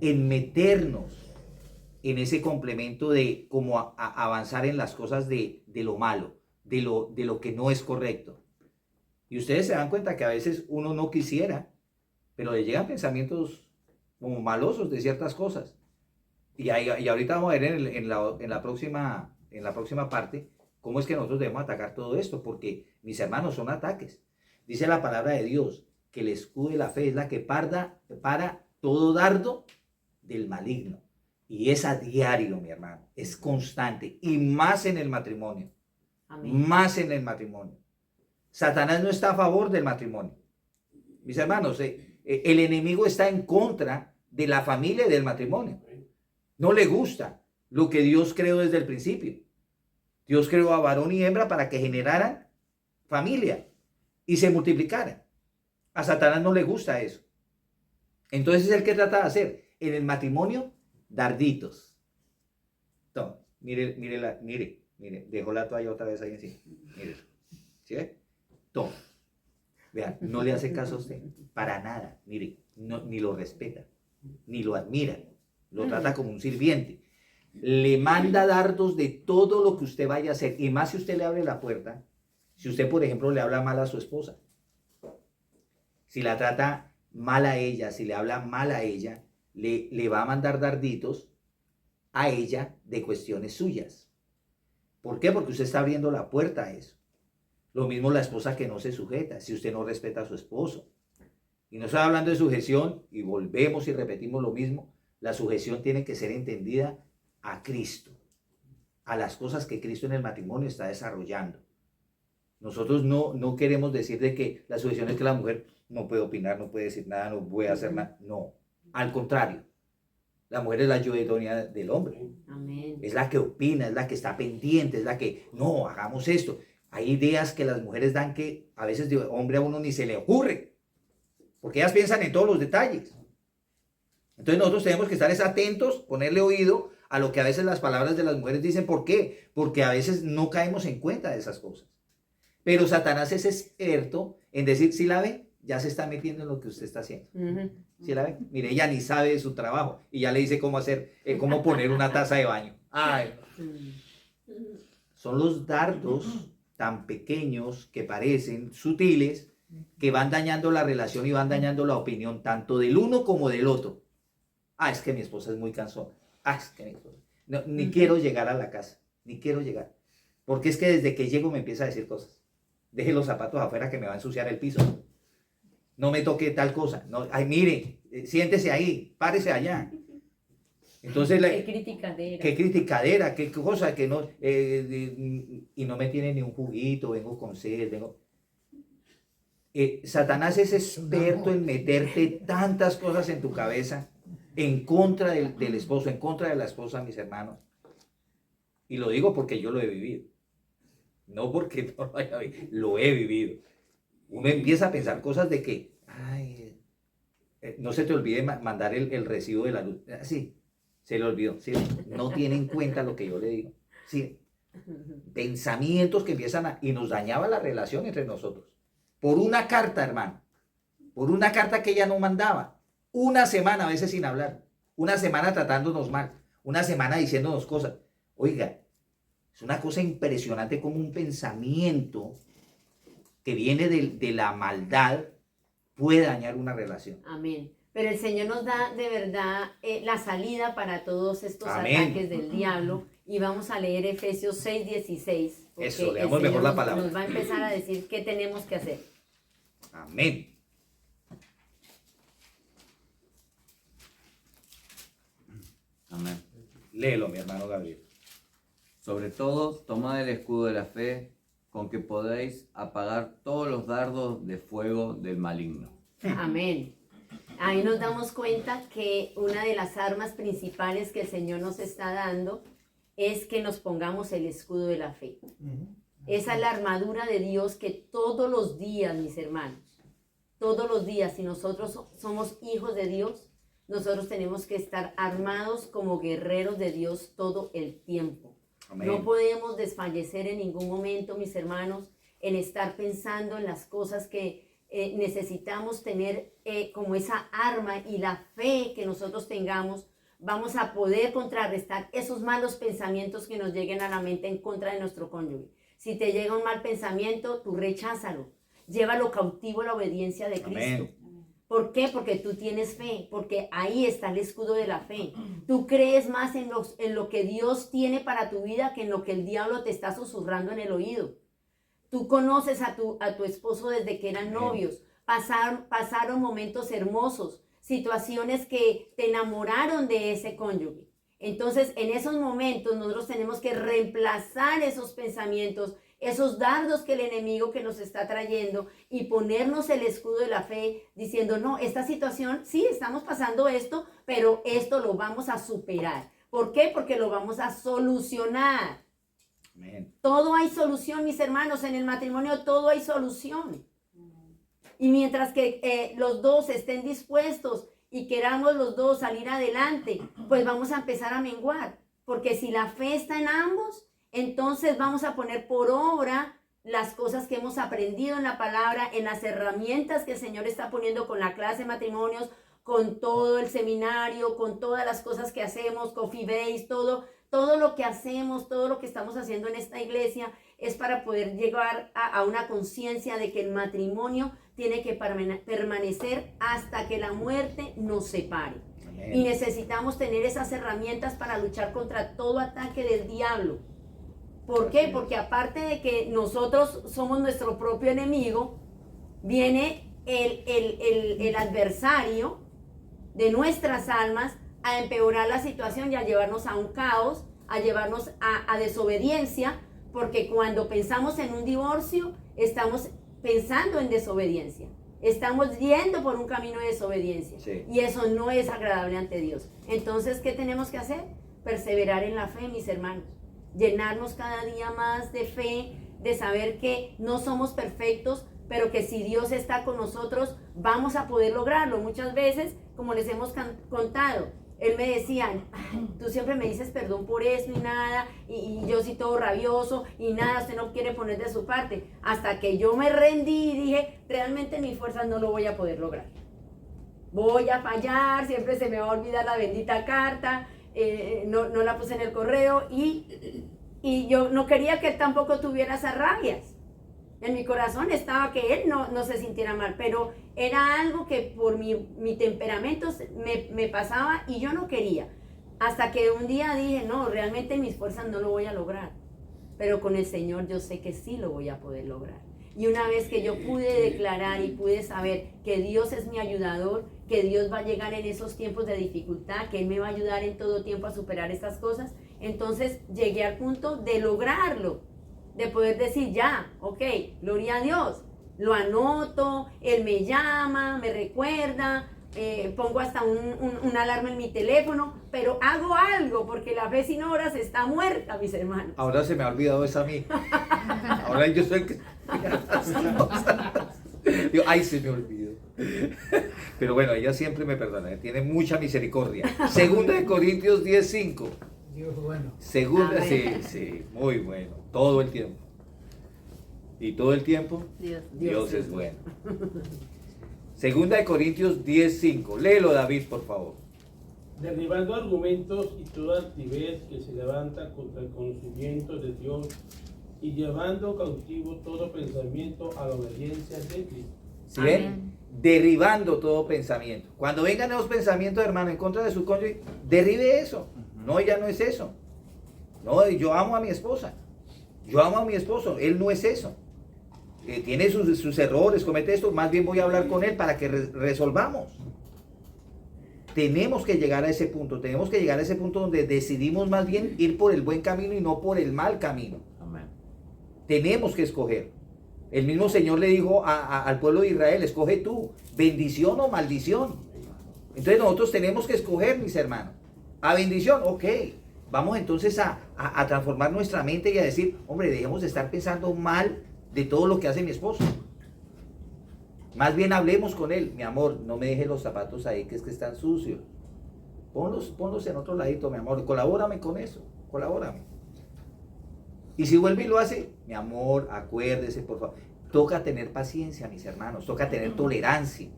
en meternos en ese complemento de cómo avanzar en las cosas de lo malo, de lo que no es correcto. Y ustedes se dan cuenta que a veces uno no quisiera, pero le llegan pensamientos como malosos de ciertas cosas. Y ahorita vamos a ver en la próxima parte cómo es que nosotros debemos atacar todo esto, porque mis hermanos son ataques. Dice la palabra de Dios que el escudo de la fe es la que para todo dardo del maligno. Y es a diario, mi hermano, es constante, y más en el matrimonio. Amén. Más en el matrimonio. Satanás no está a favor del matrimonio. Mis hermanos, el enemigo está en contra de la familia y del matrimonio. No le gusta lo que Dios creó desde el principio. Dios creó a varón y hembra para que generaran familia y se multiplicaran. A Satanás no le gusta eso. Entonces, ¿el que trata de hacer? En el matrimonio, darditos. Toma, mire, dejó la toalla otra vez ahí encima. Mire, ¿sí ve? Toma. Vean, no le hace caso a usted, para nada. Mire, ni lo respeta, ni lo admira. Lo trata como un sirviente. Le manda dardos de todo lo que usted vaya a hacer. Y más si usted le abre la puerta. Si usted, por ejemplo, le habla mal a su esposa. Si la trata mal a ella, si le habla mal a ella, le va a mandar darditos a ella de cuestiones suyas. ¿Por qué? Porque usted está abriendo la puerta a eso. Lo mismo la esposa que no se sujeta, si usted no respeta a su esposo. Y no estoy hablando de sujeción, y volvemos y repetimos lo mismo. La sujeción tiene que ser entendida a Cristo, a las cosas que Cristo en el matrimonio está desarrollando. Nosotros no queremos decir de que la sujeción es que la mujer no puede opinar, no puede decir nada, no puede hacer nada. No, al contrario. La mujer es la ayuda idónea del hombre. Amén. Es la que opina, es la que está pendiente, es la que, no, hagamos esto. Hay ideas que las mujeres dan que a veces de hombre a uno ni se le ocurre. porque ellas piensan en todos los detalles. Entonces nosotros tenemos que estar atentos, ponerle oído a lo que a veces las palabras de las mujeres dicen. ¿Por qué? Porque a veces no caemos en cuenta de esas cosas. Pero Satanás es experto en decir, si la ve, ya se está metiendo en lo que usted está haciendo. ¿Sí la ve? Mire, ella ni sabe de su trabajo y ya le dice cómo hacer, cómo poner una taza de baño. Ay, son los dardos tan pequeños que parecen sutiles que van dañando la relación y van dañando la opinión tanto del uno como del otro. Es que mi esposa es muy cansona. Es que mi esposa... No, ni quiero llegar a la casa, ni quiero llegar. Porque es que desde que llego me empieza a decir cosas. Deje los zapatos afuera que me va a ensuciar el piso. No me toque tal cosa. No, mire, siéntese ahí, párese allá. Entonces, qué criticadera. Qué criticadera, qué cosa, que no, y no me tiene ni un juguito, vengo con sed, vengo... Satanás es experto en meterte tantas cosas en tu cabeza en contra del esposo, en contra de la esposa, mis hermanos. Y lo digo porque yo lo he vivido. No porque no lo haya vivido, lo he vivido. Uno empieza a pensar cosas de que, no se te olvide mandar el recibo de la luz. Sí, se le olvidó. Sí, no tiene en cuenta lo que yo le digo. Sí, pensamientos que empiezan y nos dañaba la relación entre nosotros. Por una carta, hermano. Por una carta que ella no mandaba. Una semana a veces sin hablar. Una semana tratándonos mal. Una semana diciéndonos cosas. Oiga, es una cosa impresionante como un pensamiento que viene de la maldad puede dañar una relación. Amén. Pero el Señor nos da de verdad la salida para todos estos Amén. Ataques del diablo. Y vamos a leer Efesios 6:16. Eso, leamos mejor la palabra. Nos va a empezar a decir qué tenemos que hacer. Amén. Amén. Léelo, mi hermano Gabriel. Sobre todo, tomad el escudo de la fe, con que podéis apagar todos los dardos de fuego del maligno. Amén. Ahí nos damos cuenta que una de las armas principales que el Señor nos está dando es que nos pongamos el escudo de la fe. Esa es la armadura de Dios que todos los días, mis hermanos, todos los días, si nosotros somos hijos de Dios, nosotros tenemos que estar armados como guerreros de Dios todo el tiempo. Amén. No podemos desfallecer en ningún momento, mis hermanos, en estar pensando en las cosas que necesitamos tener como esa arma, y la fe que nosotros tengamos, vamos a poder contrarrestar esos malos pensamientos que nos lleguen a la mente en contra de nuestro cónyuge. Si te llega un mal pensamiento, tú recházalo, llévalo cautivo a la obediencia de Cristo. Amén. ¿Por qué? Porque tú tienes fe, porque ahí está el escudo de la fe. Tú crees más en lo que Dios tiene para tu vida que en lo que el diablo te está susurrando en el oído. Tú conoces a tu esposo desde que eran novios, pasaron momentos hermosos, situaciones que te enamoraron de ese cónyuge. Entonces, en esos momentos nosotros tenemos que reemplazar esos pensamientos, esos dardos que el enemigo que nos está trayendo, y ponernos el escudo de la fe diciendo, no, esta situación, sí, estamos pasando esto, pero esto lo vamos a superar. ¿Por qué? Porque lo vamos a solucionar. Amén. Todo hay solución, mis hermanos, en el matrimonio todo hay solución. Y mientras que los dos estén dispuestos y queramos los dos salir adelante, pues vamos a empezar a menguar. Porque si la fe está en ambos, entonces vamos a poner por obra las cosas que hemos aprendido en la palabra, en las herramientas que el Señor está poniendo con la clase de matrimonios, con todo el seminario, con todas las cosas que hacemos, Coffee Base, todo lo que hacemos, todo lo que estamos haciendo en esta iglesia es para poder llegar a una conciencia de que el matrimonio tiene que permanecer hasta que la muerte nos separe. Amén. Y necesitamos tener esas herramientas para luchar contra todo ataque del diablo. ¿Por qué? Porque aparte de que nosotros somos nuestro propio enemigo, viene el adversario de nuestras almas a empeorar la situación y a llevarnos a un caos, a llevarnos a desobediencia, porque cuando pensamos en un divorcio, estamos pensando en desobediencia. Estamos yendo por un camino de desobediencia. Sí. Y eso no es agradable ante Dios. Entonces, ¿qué tenemos que hacer? Perseverar en la fe, mis hermanos. Llenarnos cada día más de fe, de saber que no somos perfectos, pero que si Dios está con nosotros, vamos a poder lograrlo. Muchas veces, como les hemos contado, él me decía, "Ay, tú siempre me dices perdón por eso y nada, y yo sí todo rabioso y nada, usted no quiere poner de su parte", hasta que yo me rendí y dije, realmente en mis fuerzas no lo voy a poder lograr. Voy a fallar, siempre se me va a olvidar la bendita carta, no la puse en el correo y yo no quería que él tampoco tuviera esas rabias. En mi corazón estaba que él no se sintiera mal, pero era algo que por mi temperamento me pasaba y yo no quería. Hasta que un día dije, no, realmente en mis fuerzas no lo voy a lograr, pero con el Señor yo sé que sí lo voy a poder lograr. Y una vez que yo pude declarar y pude saber que Dios es mi ayudador, que Dios va a llegar en esos tiempos de dificultad, que Él me va a ayudar en todo tiempo a superar estas cosas, entonces llegué al punto de lograrlo, de poder decir ya, ok, gloria a Dios, lo anoto, Él me llama, me recuerda, pongo hasta una alarma en mi teléfono, pero hago algo, porque la fe sin obras está muerta, mis hermanos. Ahora se me ha olvidado eso a mí. Ahora yo soy el que... Digo, ay, se me olvidó. Pero bueno, ella siempre me perdona, tiene mucha misericordia. Segunda de Corintios 10:5. Dios bueno. Segunda, Amén. sí, muy bueno, todo el tiempo. Y todo el tiempo, Dios es bueno. Segunda de Corintios 10:5. Léelo, David, por favor. Derribando argumentos y toda altivez que se levanta contra el conocimiento de Dios y llevando cautivo todo pensamiento a la obediencia de Cristo. ¿Sí ven? Amén. Derribando todo pensamiento. Cuando vengan esos pensamientos, hermano, en contra de su cónyuge, derribe eso. No, ella no es eso. No, yo amo a mi esposa. Yo amo a mi esposo. Él no es eso. Tiene sus errores, comete esto. Más bien voy a hablar con él para que resolvamos. Tenemos que llegar a ese punto. Tenemos que llegar a ese punto donde decidimos más bien ir por el buen camino y no por el mal camino. Amén. Tenemos que escoger. El mismo Señor le dijo al pueblo de Israel, escoge tú, bendición o maldición. Entonces nosotros tenemos que escoger, mis hermanos. A bendición, ok. Vamos entonces a transformar nuestra mente y a decir, hombre, dejemos de estar pensando mal de todo lo que hace mi esposo. Más bien hablemos con él. Mi amor, no me dejes los zapatos ahí, que es que están sucios. Ponlos en otro ladito, mi amor. Colabórame con eso, colabórame. Y si vuelve y lo hace, mi amor, acuérdese, por favor. Toca tener paciencia, mis hermanos, toca tener tolerancia.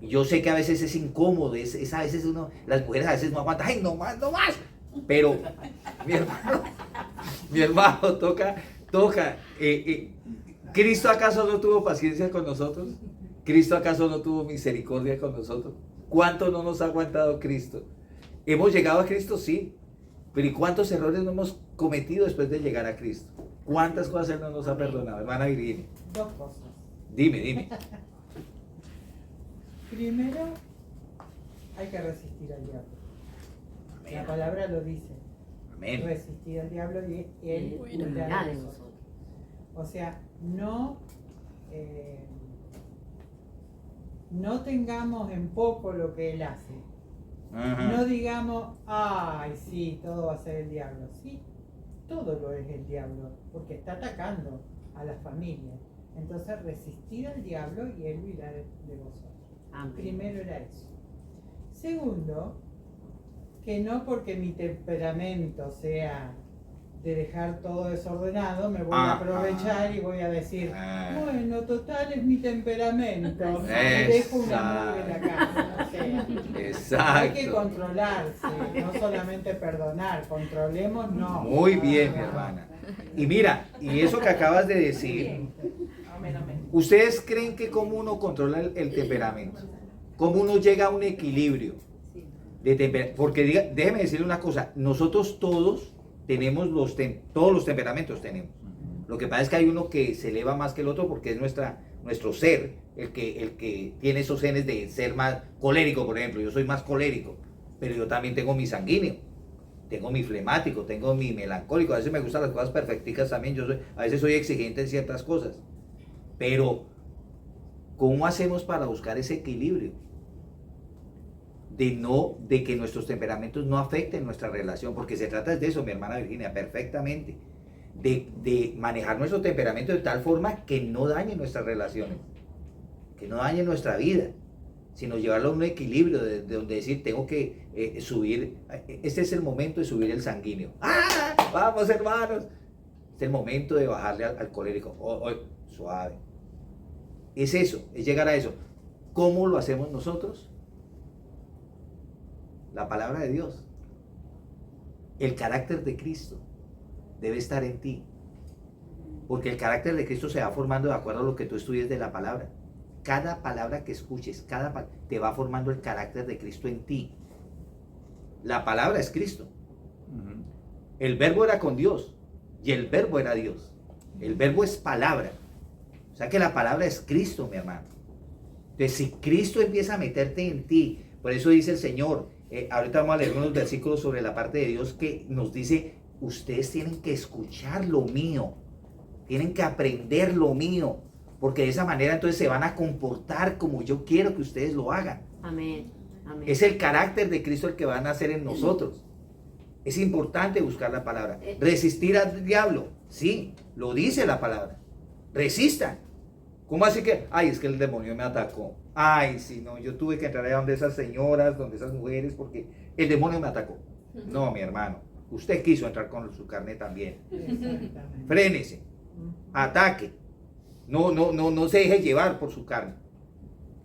Y yo sé que a veces es incómodo, es a veces las mujeres a veces no aguantan, ¡ay, no más, no más! Pero, mi hermano, toca. ¿Cristo acaso no tuvo paciencia con nosotros? ¿Cristo acaso no tuvo misericordia con nosotros? ¿Cuánto no nos ha aguantado Cristo? ¿Hemos llegado a Cristo? Sí. Pero ¿y cuántos errores no hemos cometido después de llegar a Cristo? ¿Cuántas cosas Él no nos ha perdonado? Hermana Virginia, Dos cosas. dime. Primero, hay que resistir al diablo. La palabra lo dice. Amén. Resistir al diablo y él Huirá huirá de de nosotros. nosotros. O sea, no tengamos en poco lo que él hace. Ajá. No digamos, ay, sí, todo va a ser el diablo. Sí, todo lo es el diablo, porque está atacando a la familia. Entonces, resistir al diablo y él huirá de vosotros. Amén. Primero era eso. Segundo, que no porque mi temperamento sea de dejar todo desordenado, me voy a aprovechar y voy a decir, bueno, total es mi temperamento, dejo una mugre en la casa. O sea, hay que Exacto. controlarse, no solamente perdonar, controlemos, no. Muy bien, mi hermana. Y mira, y eso que acabas de decir, Amén, amén. ¿ustedes creen que cómo uno controla el temperamento? ¿Cómo uno llega a un equilibrio de temperamento? Porque déjeme decirle una cosa, nosotros todos tenemos todos los temperamentos tenemos. Lo que pasa es que hay uno que se eleva más que el otro porque es nuestro ser, el que tiene esos genes de ser más colérico, por ejemplo. Yo soy más colérico, pero yo también tengo mi sanguíneo, tengo mi flemático, tengo mi melancólico. A veces me gustan las cosas perfecticas también. A veces soy exigente en ciertas cosas. Pero, ¿cómo hacemos para buscar ese equilibrio? De que nuestros temperamentos no afecten nuestra relación, porque se trata de eso, mi hermana Virginia, perfectamente. de manejar nuestro temperamento de tal forma que no dañe nuestras relaciones, que no dañe nuestra vida, sino llevarlo a un equilibrio de donde decir, tengo que subir, este es el momento de subir el sanguíneo. ¡Ah! Vamos, hermanos. Este es el momento de bajarle al colérico. Suave. Es eso, es llegar a eso. ¿Cómo lo hacemos nosotros? La palabra de Dios. El carácter de Cristo debe estar en ti. Porque el carácter de Cristo se va formando de acuerdo a lo que tú estudies de la palabra. Cada palabra que escuches, te va formando el carácter de Cristo en ti. La palabra es Cristo. El verbo era con Dios y el verbo era Dios. El verbo es palabra. O sea que la palabra es Cristo, mi hermano. Entonces, si Cristo empieza a meterte en ti, por eso dice el Señor, ahorita vamos a leer unos versículos sobre la parte de Dios que nos dice, ustedes tienen que escuchar lo mío, tienen que aprender lo mío, porque de esa manera entonces se van a comportar como yo quiero que ustedes lo hagan. Amén. Amén. Es el carácter de Cristo el que van a hacer en nosotros. Es importante buscar la palabra. Resistir al diablo, sí, lo dice la palabra. Resistan. ¿Cómo así que? Ay, es que el demonio me atacó. Ay, sí, no, yo tuve que entrar allá donde esas señoras, donde esas mujeres, porque el demonio me atacó. No, mi hermano, usted quiso entrar con su carne también. Exactamente. Frénese, ataque. No se deje llevar por su carne.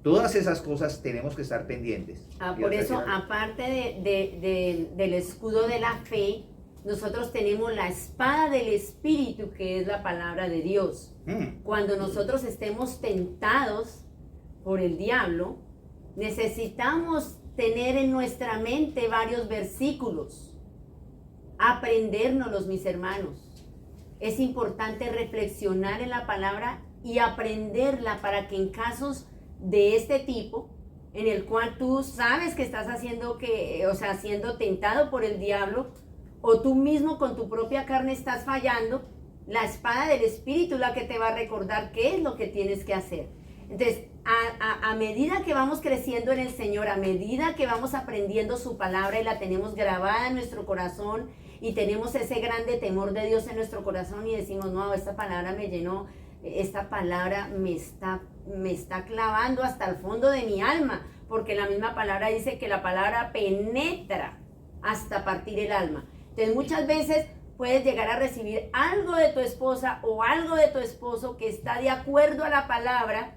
Todas esas cosas tenemos que estar pendientes. Por eso, aparte del escudo de la fe, nosotros tenemos la espada del Espíritu, que es la palabra de Dios. Cuando nosotros estemos tentados por el diablo, necesitamos tener en nuestra mente varios versículos, aprendérnoslos, mis hermanos. Es importante reflexionar en la palabra y aprenderla para que en casos de este tipo, en el cual tú sabes que estás siendo tentado por el diablo, o tú mismo con tu propia carne estás fallando, la espada del Espíritu es la que te va a recordar qué es lo que tienes que hacer. Entonces, a medida que vamos creciendo en el Señor, a medida que vamos aprendiendo su palabra y la tenemos grabada en nuestro corazón y tenemos ese grande temor de Dios en nuestro corazón y decimos, no, esta palabra me llenó, esta palabra me está clavando hasta el fondo de mi alma, porque la misma palabra dice que la palabra penetra hasta partir el alma. Entonces muchas veces puedes llegar a recibir algo de tu esposa o algo de tu esposo que está de acuerdo a la palabra,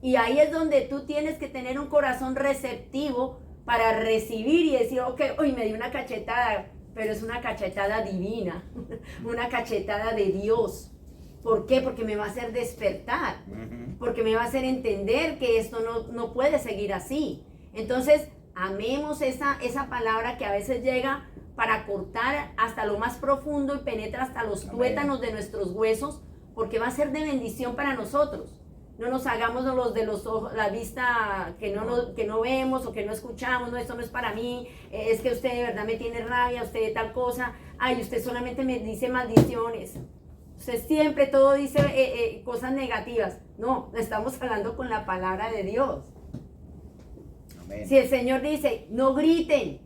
y ahí es donde tú tienes que tener un corazón receptivo para recibir y decir, ok, hoy me dio una cachetada, pero es una cachetada divina, una cachetada de Dios. ¿Por qué? Porque me va a hacer despertar, porque me va a hacer entender que esto no puede seguir así. Entonces, amemos esa palabra que a veces llega para cortar hasta lo más profundo y penetra hasta los tuétanos de nuestros huesos, porque va a ser de bendición para nosotros. No nos hagamos los de los ojos, la vista que no vemos o que no escuchamos, no, esto no es para mí, es que usted de verdad me tiene rabia, usted de tal cosa, ay, usted solamente me dice maldiciones. Usted siempre todo dice cosas negativas. No, estamos hablando con la palabra de Dios. Amén. Si el Señor dice, no griten.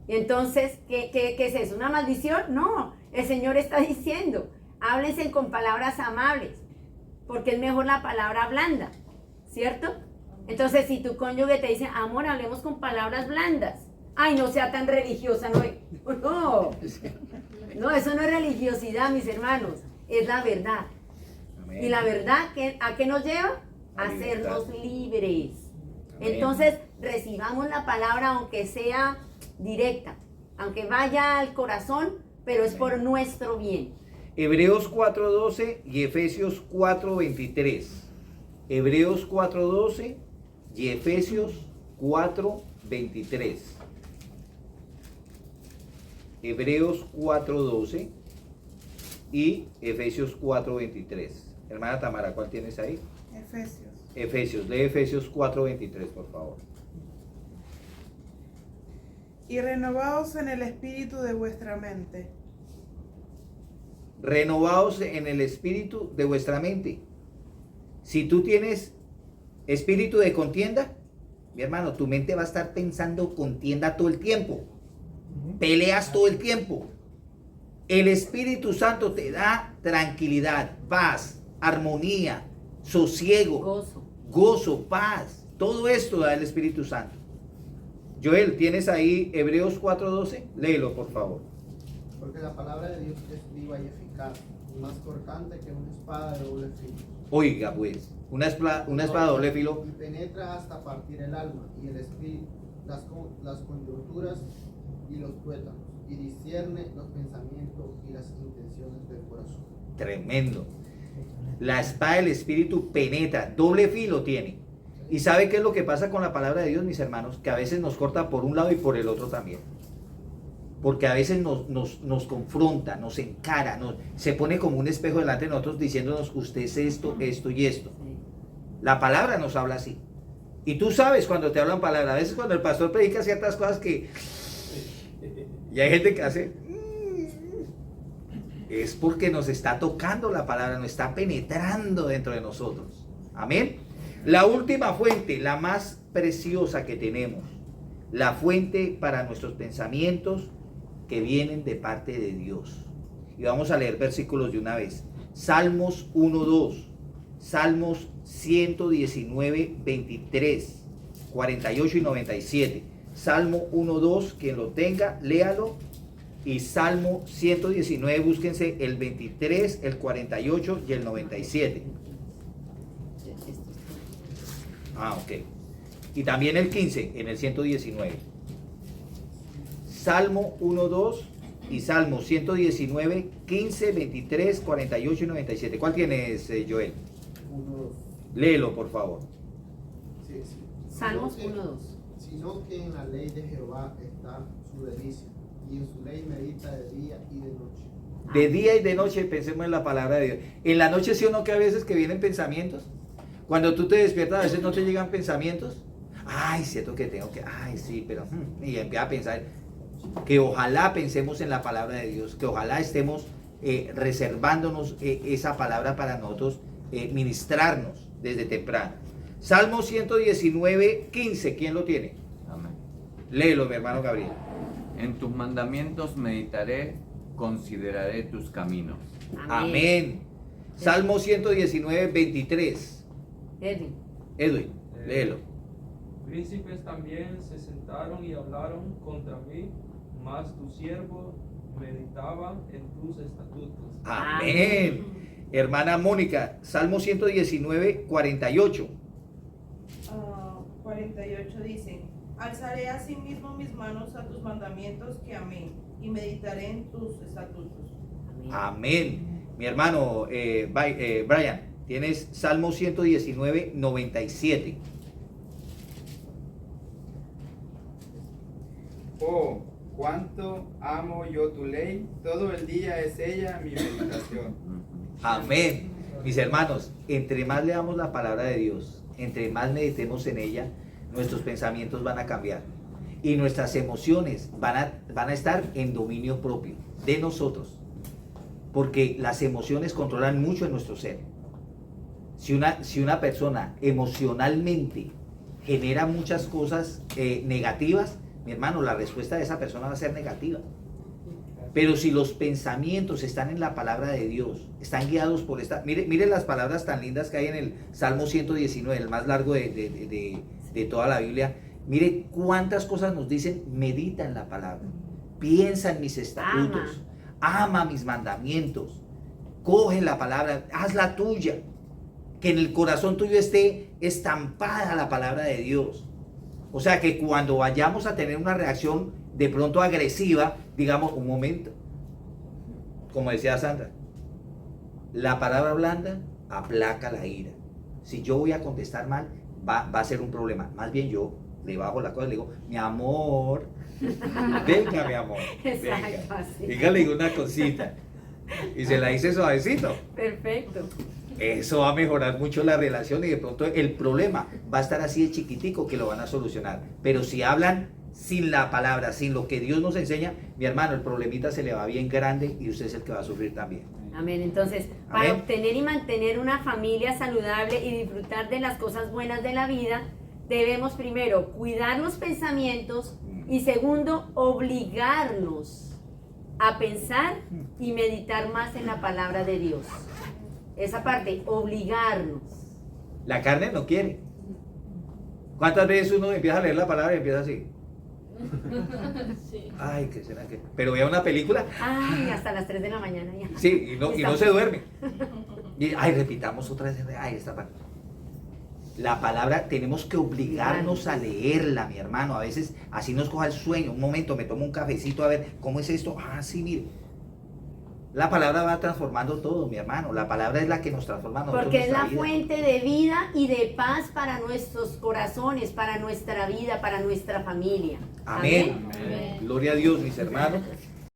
Y entonces, ¿qué es eso? ¿Una maldición? No, el Señor está diciendo, háblense con palabras amables, porque es mejor la palabra blanda, ¿cierto? Entonces, si tu cónyuge te dice, amor, hablemos con palabras blandas. Ay, no sea tan religiosa, no, eso no es religiosidad, mis hermanos, es la verdad. Amén. Y la verdad, ¿a qué nos lleva? A hacernos libres. Amén. Entonces, recibamos la palabra, aunque sea directa, aunque vaya al corazón, pero es por nuestro bien. Hebreos 4:12 y Efesios 4:23. Hebreos 4:12 y Efesios 4:23. Hebreos 4:12 y Efesios 4:23. Hermana Tamara, ¿cuál tienes ahí? Efesios, lee Efesios 4:23, por favor. Y renovaos en el espíritu de vuestra mente. Renovaos en el espíritu de vuestra mente. Si tú tienes espíritu de contienda, mi hermano, tu mente va a estar pensando contienda todo el tiempo. Peleas todo el tiempo. El Espíritu Santo te da tranquilidad, paz, armonía, sosiego, Gozo. gozo, paz. Todo esto da el Espíritu Santo. Joel, ¿tienes ahí Hebreos 4:12? Léelo, por favor. Porque la palabra de Dios es viva y eficaz, y más cortante que una espada de doble filo. Oiga, pues, una espada de doble filo. Y penetra hasta partir el alma y el espíritu, las coyunturas y los tuétanos, y discierne los pensamientos y las intenciones del corazón. Tremendo. La espada del Espíritu penetra, doble filo tiene. ¿Y sabe qué es lo que pasa con la palabra de Dios, mis hermanos? Que a veces nos corta por un lado y por el otro también. Porque a veces nos confronta, nos encara, se pone como un espejo delante de nosotros diciéndonos, usted es esto, esto y esto. Sí. La palabra nos habla así. Y tú sabes cuando te hablan palabras. A veces cuando el pastor predica ciertas cosas que... Y hay gente que hace... Es porque nos está tocando la palabra, nos está penetrando dentro de nosotros. Amén. La última fuente, la más preciosa que tenemos. La fuente para nuestros pensamientos que vienen de parte de Dios. Y vamos a leer versículos de una vez. Salmos 1:2, Salmos 119, 23, 48 y 97. Salmo 1:2, quien lo tenga, léalo. Y Salmo 119, búsquense el 23, el 48 y el 97. Ah, ok. Y también el 15 en el 119. Salmo 1:2 y Salmo 119, 15, 23, 48 y 97. ¿Cuál tienes, Joel? 1:2. Léelo, por favor. Sí, sí. Salmos Sino que- 1:2. Sino que en la ley de Jehová está su delicia, y en su ley medita de día y de noche. De día y de noche pensemos en la palabra de Dios. En la noche sí o no que a veces que vienen pensamientos. Cuando tú te despiertas a veces no te llegan pensamientos. Ay, cierto que tengo que... Ay, sí, pero... Y empieza a pensar que ojalá pensemos en la palabra de Dios. Que ojalá estemos reservándonos esa palabra para nosotros ministrarnos desde temprano. Salmo 119, 15. ¿Quién lo tiene? Amén. Léelo, mi hermano Gabriel. En tus mandamientos meditaré, consideraré tus caminos. Amén. Salmo 119, 23. Edwin, léelo. Príncipes también se sentaron y hablaron contra mí, mas tu siervo meditaba en tus estatutos. Amén. Hermana Mónica, Salmo 119, 48. 48 dice, alzaré asimismo mis manos a tus mandamientos que amé, y meditaré en tus estatutos. Amén. Mi hermano Brian, tienes Salmo 119, 97. Oh, cuánto amo yo tu ley, todo el día es ella mi meditación. Amén. Mis hermanos, entre más leamos la palabra de Dios, entre más meditemos en ella, nuestros pensamientos van a cambiar y nuestras emociones van a estar en dominio propio de nosotros, porque las emociones controlan mucho en nuestro ser. Si una persona emocionalmente genera muchas cosas negativas, mi hermano, la respuesta de esa persona va a ser negativa. Pero si los pensamientos están en la palabra de Dios, están guiados por esta... Mire las palabras tan lindas que hay en el Salmo 119, el más largo de toda la Biblia. Mire cuántas cosas nos dicen, medita en la palabra, piensa en mis estatutos, ama mis mandamientos, coge la palabra, hazla tuya, que en el corazón tuyo esté estampada la palabra de Dios. O sea que cuando vayamos a tener una reacción de pronto agresiva, digamos, un momento, como decía Sandra, la palabra blanda aplaca la ira. Si yo voy a contestar mal, va a ser un problema. Más bien yo le bajo la cosa y le digo, mi amor, venga mi amor, Exacto, venga. así. Dígale una cosita. Y se la dice suavecito. Perfecto. Eso va a mejorar mucho la relación y de pronto el problema va a estar así de chiquitico que lo van a solucionar. Pero si hablan sin la palabra, sin lo que Dios nos enseña, mi hermano, el problemita se le va bien grande y usted es el que va a sufrir también. Amén. Entonces, para Amén. obtener y mantener una familia saludable y disfrutar de las cosas buenas de la vida, debemos primero cuidar los pensamientos y segundo, obligarnos a pensar y meditar más en la palabra de Dios. Esa parte, obligarnos. La carne no quiere. ¿Cuántas veces uno empieza a leer la palabra y empieza así? Ay, ¿qué será que? Pero vea una película. Ay, hasta las 3 de la mañana ya. Sí, y no se duerme. Y, ay, repitamos otra vez. Ay, esta parte. La palabra tenemos que obligarnos a leerla, mi hermano. A veces así nos coja el sueño. Un momento, me tomo un cafecito a ver cómo es esto. Ah, sí, mire. La palabra va transformando todo, mi hermano. La palabra es la que nos transforma a nosotros. Porque es la nuestra vida. fuente de vida y de paz para nuestros corazones, para nuestra vida, para nuestra familia. Amén. Gloria a Dios, mis hermanos.